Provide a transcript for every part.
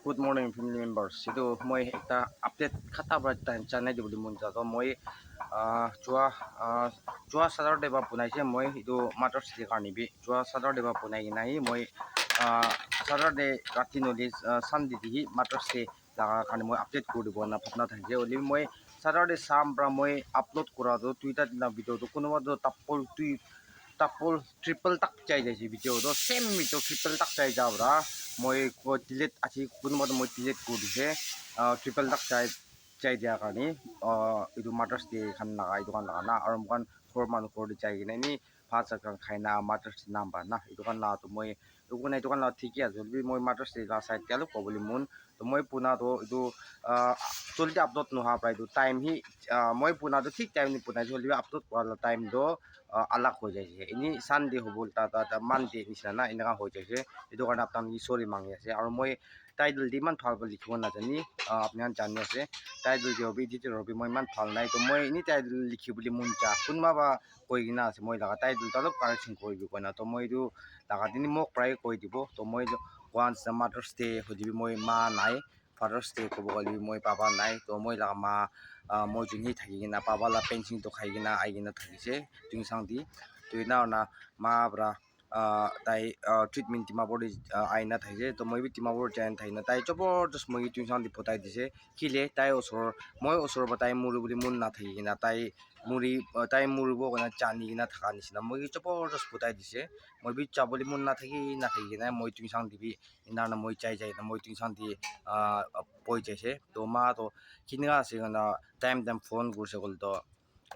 Good morning, family members. Ito mo ita update kata ba tan channel di mun ta to moi chua Saturday ba punai se moi itu Mother's Day karni bi chua Saturday ba punai nai moi Saturday rati no dis Sunday di Mother's Day la karni moi update ko di bona phatna thanje oli moi Saturday sam bra moi upload kora do Twitter na video do kuno do tapol tweet tapol triple tak chai jai video do same video triple tak chai jabra moi ko delete achi kun mo moi delete ko dise triple tak chai dia kani itu Mother's Day khan laga itu kan laga na arum kan khor man khor di chai gina ni pha cha kan khaina Mother's Day number na itu kan la to moi itu kan la thik ya jolbi moi Mother's Day la site kalo ko boli mun to moi puna do itu tulti upload no ha pra itu time hi moi puna do thik time ni puna jolbi upload wala time do alak ho jai ini Sunday hobul ta Monday ni sana ina ka ho jai itu kan aptam ni sorry mangi ase aru moi title di man phal bali khona jani apni an jani ase title di hobi editor hobi moi man phal nai to moi ini title likhi boli mun cha kunma ba koi gina ase moi laga title talop correction koi bi kona to moi du laga dini mok prai koi dibo to moi once the Mother's Day hojibi moi ma nai Father's Day ko boli moi papa nai to moi laga ma moi juni thagi gina papa la pension to khai gina ai gina thagi se ting sang di to na na ma bra tai treatment tima body aina thaise to moi bi tima body chain thaina tai chopor just moi tu sang di potai dise khile tai osor moi osor batai muru buli mun na thai na tai muri tai muru bo kana chani na thaka ni sina moi chopor just potai dise moi bi chaboli mun na thagi na moi tu sang di bi ina na moi chai na moi tu sang di poi jaise to ma to kinga se na time phone gur se gol to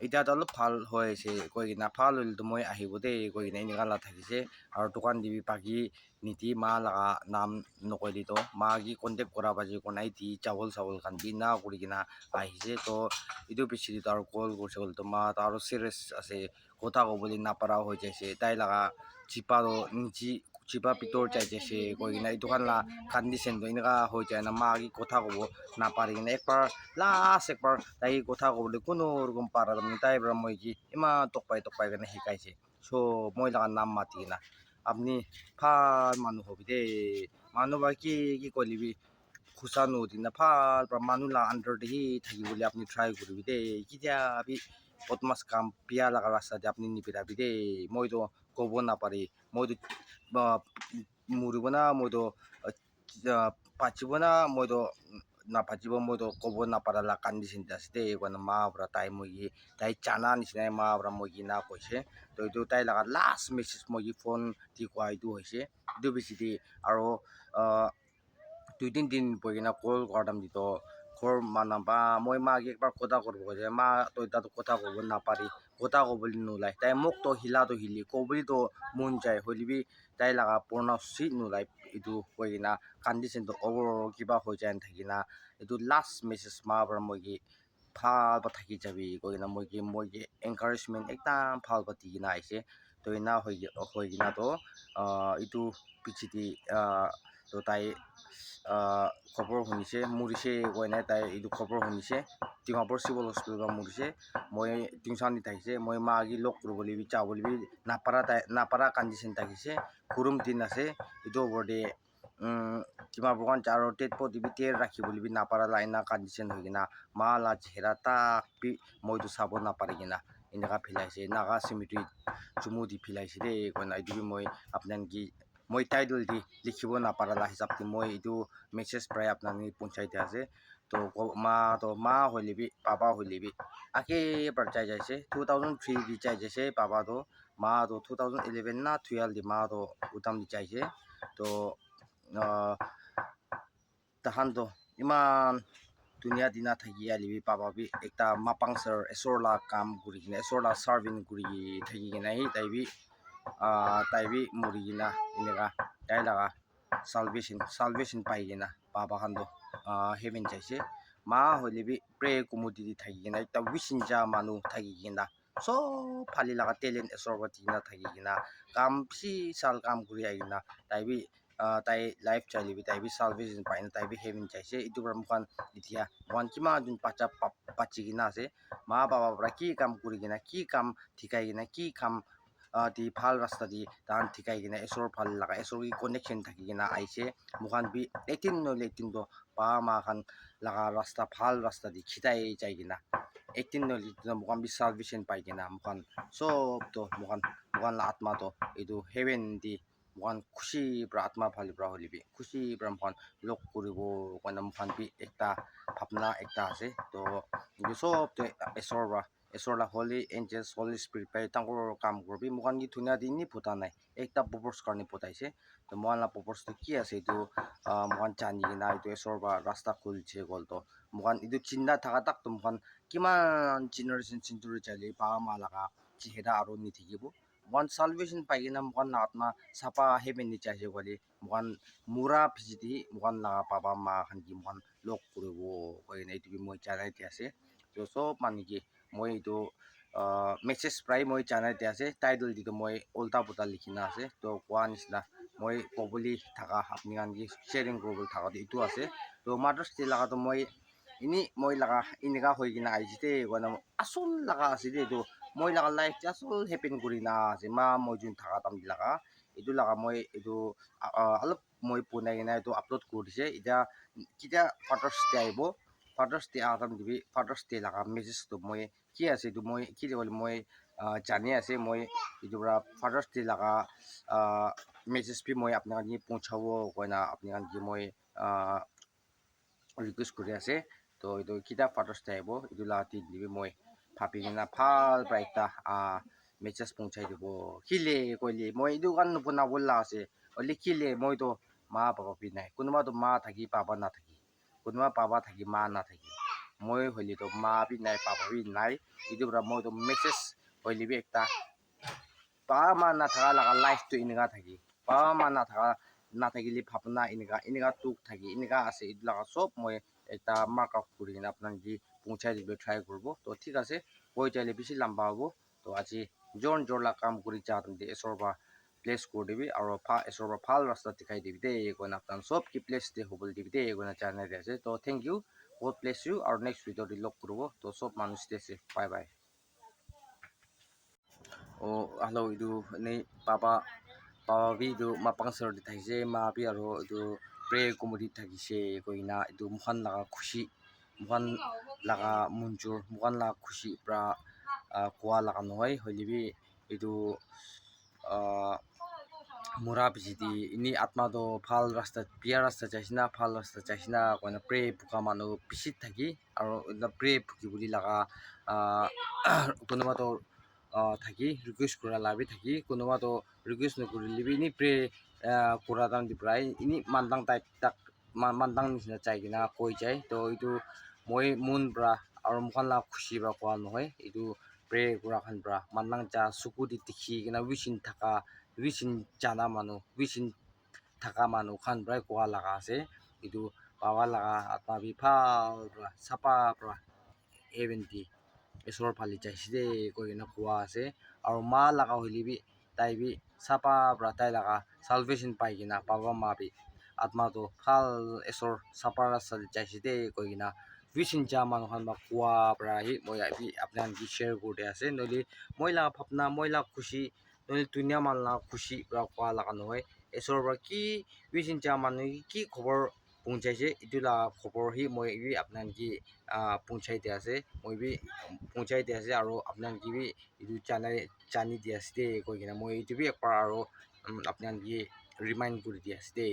এতিয়া অলপ ভাল হৈ আছে কৈ কিনা ভাল হলতো মই আহিব দেই কৈ কিনে এনেকুৱা লা থাকিছে আৰু দোকান দিবি বাকী নীতি মা লগা নাম নকলি তো মাগি কণ্টেক্ট কৰা বাজি কোনাই দি চাউল খান দি না কৰি কিনা আহিছে তো এইটো পিছি আৰু কল কৰিছে তো মা আৰু চিৰিয়াছ আছে কথা ক'বলৈ নাপাৰা হৈ যাইছে তাই লগা চিপা পিতৰ চাই যাইছে কৈ কিনা এইটো খান লা কণ্ডিশ্যনটো এনেকুৱা হৈ যায় না মাগি কথা ক'ব নাপাৰি কিনে একবাৰ তাই কথা ক'বলৈ কোনো ৰকম পাৰা তাই পৰা মই কি ইমান টকপাই কেনে শিকাইছে চ' মই লগা নাম মাতি কিনা আপুনি ভাল মানুহ হবি দেই মানুহ বা কি কৰিবি খুচা নুদিনা ভাল পৰা মানুহ লা আণ্ডাৰতে সি থাকিবলৈ আপুনি ট্ৰাই কৰিবি দেই কেতিয়া আপনি বদমাছ কাম বিয়া লগা ৰাস্তাতে আপুনি নিপিৰাবি দেই মইতো ক'ব নাপাৰি মইতো মৰিব না মইতো পাচিব না মইতো নাপাচিব মইতো ক'ব নাপাৰা লা কণ্ডিশ্যন আছে দেই মানে মা পৰা তাই মই তাই জানা নিচিনাই মা পৰা মই না কৈছে তো এইটো তাই লগা লাষ্ট মেছেজ মই ফোন দি কোৱা এইটো হৈছে এইটো বেছি দি আৰু 2-3 দিন বহি কিনা কল কৰাম দিতো ঘৰ মানুহ বা মই মাক একবাৰ কথা কৰিব কৈছে মা তই তাতো কথা ক'ব নাপাৰি কথা ক'বলৈ নোলাই তাই মোক তো হিলি ক'বলৈতো মন যায় হ'লেবি তাই লগা পুৰণা চিট নোলাই এইটো কৈ কিনা কণ্ডিশ্যনটো অভাৰ কিবা হৈ যায় থাকি না এইটো লাষ্ট মেছেজ মা পৰা মই ভাল বা থাকি যাবি কৈ কিনা মই এনকাৰেজমেণ্ট একদম ভাল বা দি কিনা আহিছে তো এনা হৈ কিনা তো এইটো পিছিদি তো তাই খবৰ শুনিছে মৰিছে কৈ নাই তাই এইটো খবৰ শুনিছে ডিমাপুৰ চিভিল হস্পিটেলত মৰিছে মই টিউচন দি থাকিছে মই মাগি লগ কৰিবলৈ চাবলৈ নাপাৰা কণ্ডিশ্যন থাকিছে গৰম দিন আছে এইটো ওপৰতে ডিমাপুৰখন আৰু টেট ৰাখিবলৈ নাপাৰা লাইনা কণ্ডিশ্যন হৈ কিনা মা লা চেহেৰা তাক মইতো চাব নাপাৰি কিনা এনেকুৱা ফিলাইছে নাগা চিমিট্ৰি চুমু দি ফিলাইছে দেই কৈ নাই এইটো মই আপোনাক মই টাইটেল দি লিখিব নাপাৰা লা হিচাপ মই এইটো মেছেজ প্ৰায় আপোনাক পঞ্চায়ত আছে তো মা হলিবি পাপা হলিবি একেবাৰে চাই যাইছে 2003 দি চাই যাইছে পাপাটো মা তো 2011 না 12 দি মা তো উদাম দি চাইছে তো তাহানতো ইমান দুনিয়া দিনা থাকি আলিবি পাপাবি একটা মাপাংসাৰ এচৰলা কাম কৰি কিনে এচৰলা চাৰ্ভিং কৰি থাকি কিনে তাইবি মৰি কিনা এনেকা তাই লগা সালভেশন পাই কিনা পাপা খানতো হেভেন চাইছে মা হলিবি প্ৰে কুমুদি দি থাকি কিনা একটা উইচিনজা মানুহ থাকি কিনা সব ফালি লগা টেলেণ্ট এচৰ পাতি কিনা থাকি কিনা কাম চাল কাম কৰি আহি কিনা তাই লাইফ চালিবি তাইবি সালভেশন পাই না তাইবি হেভেন চাইছে এইটো পৰা মুখান এতিয়া মুখান কিমান দিন পাচি কিনা আছে মা বাবা পৰা কি কাম কৰি কিনা কি কাম শিকাই কিনা কি কাম di phal rasta di tan thikai gina esor phal laga esor gi connection thaki gina aise mukan bi 18 no 18 do pa ma khan laga rasta phal rasta di khitai jai gina 18 no 18 mukan bi salvation pai gina mukan sob to mukan la atma to edu heaven di mukan khushi pra atma phali pra holibi khushi pra mukan lok kuribo koina mukan bi ekta bhapna ekta ase to edu sob to esor la holy angels holy spirit pai tangor kam korbi mukan gi thunia di ni phuta nai ekta purpose karni phutaise to mukan la purpose to ki ase edu mukan jani gina edu esor ba rasta khulche gol to mukan edu chinda thaka tak to mukan kiman generation century chale pa ma laga chiheda aro ni thikibo mukan salvation pai gina mukan la atma sapa heaven ni chaise gole mukan mura phijidi mukan la papa ma khan gi mukan lok kuribo koina edu bi moi janai di ase to sob manu gi moi edu message prai moi janai di ase title di to moi ulta puta likhina ase to kwa nisna moi koboli thaka apni khan gi sharing koribole thaka tu etu ase to Mother's Day laga to moi ini moi laga inika hoigina aijite koina asol laga ase de edu moi laga life te asol happen kurina ase ma moi jun thaka tam laga edu laga moi edu alop moi punai gina edu upload kurise ita kita Father's Day aibo Father's Day atam dibi Father's Day laga message to moi ki ase edu moi ki le moi jani ase moi edu pra Father's Day laga message bi moi apna ni pहुंचाबो koina apni khan gi moi request kuri ase to edu kita Father's Day aibo edu la ti dibi moi bhabi gina phal pra ekta message pहुंचाই dibo hile koile moi edu kan nupuna bolla ase oli khile moi to ma baba bi nai kunba to ma thaki papa na thaki kunba papa thaki ma na thaki moi holi to ma bi nai papa bi nai edu pra moi to message holi bi ekta pa ma na thaka laga life to inika thaki pa ma na thaka na thakili bhapna inika tuk thaki inika ase edu laga sob moi ekta mark out kuri kina apnan gi pहुंचाই dibe try korbo to thik ase koi chaile bishi lamba hobo to aji jon jor la kam kuri cha de esor ba place kor dibi aro esor ba phal rasta dikhai dibi de koina apnan sob ki place de hobol dibi de koina janai de ase to thank you God bless you our next video di lok kurbo to sob manu stay safe bye bye oh hello edu nei papa bi edu mapang sir di thaise ma bi aro edu pray komodi thakise koina edu mukhan laga khushi mukhan laga munjur mukhan laga khushi pra kwa laga noi hoilebi edu mura bijidi ini atma do phal rasta pia rasta chaisna phal rasta chaisna koina pray buka manu bishi thaki aro pray bhuki boli laga konoba to thaki request kura la bi thaki konoba to request no kurili bi ni pray kura dam di prai ini mandang type tak mandang nisna chai gina koi jai to edu moi moon bra aro mukhan la khushi bra kwa নহয় edu pray kura khan bra mandang cha suku di dikhi gina wishing thaka wishing jana manu wishing thaka manu khan bra kwa laga ase edu baba laga atma bi phal bra sapa bra even di esor phali chaise de koina kwa ase aro ma laga hoili bi tai bi sapa bra tai laga salvation pai gina baba ma bi atma to phal esor sapa rasta chaise de koina wishing cha manu khan ba kwa bra hi moi bi apnan gi share kurde ase noli moi la bhapna moi la khushi noli dunia man la khushi bra kwa laga noi esor bra ki wishing cha manu ki khobor pहुंचाइसे edu la khobor hi moi bi apnan gi pहुंचाइ de ase moi bi pहुंचाइ de ase aro apnan gi bi edu jani di ase de koina moi edu bi ekbar aro apnan gi remind kuri di ase de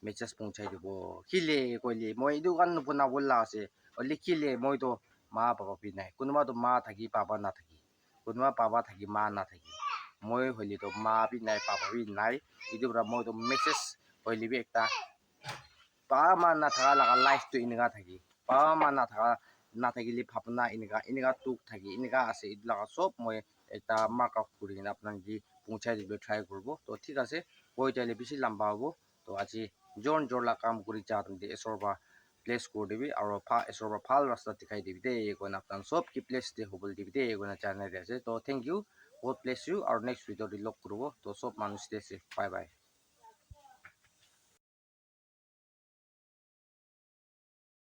message pहुंचाइ dibo hile koile moi edu kan nupuna bolla ase oli khile moi to ma baba bi nai kunba to ma thaki papa na thaki kunba papa thaki ma na thaki moi holi to ma bi nai papa bi nai edu pra moi to message holi bi ekta pa ma na thaka laga life to inika thaki pa ma na thaka na thakili bhapna inika tuk thaki inika ase edu laga sob moi ekta mark out kuri kina apnan gi pहुंचाই dibe try korbo to thik ase koi chaile bishi lamba hobo to aji jon jor la kam kuri cha de esor ba place kor dibi aro esor ba phal rasta dikhai dibi de koina apnan sob ki place de hobol dibi de koina janai de ase to thank you God bless you our next video di lok kurbo to sob manu stay safe bye bye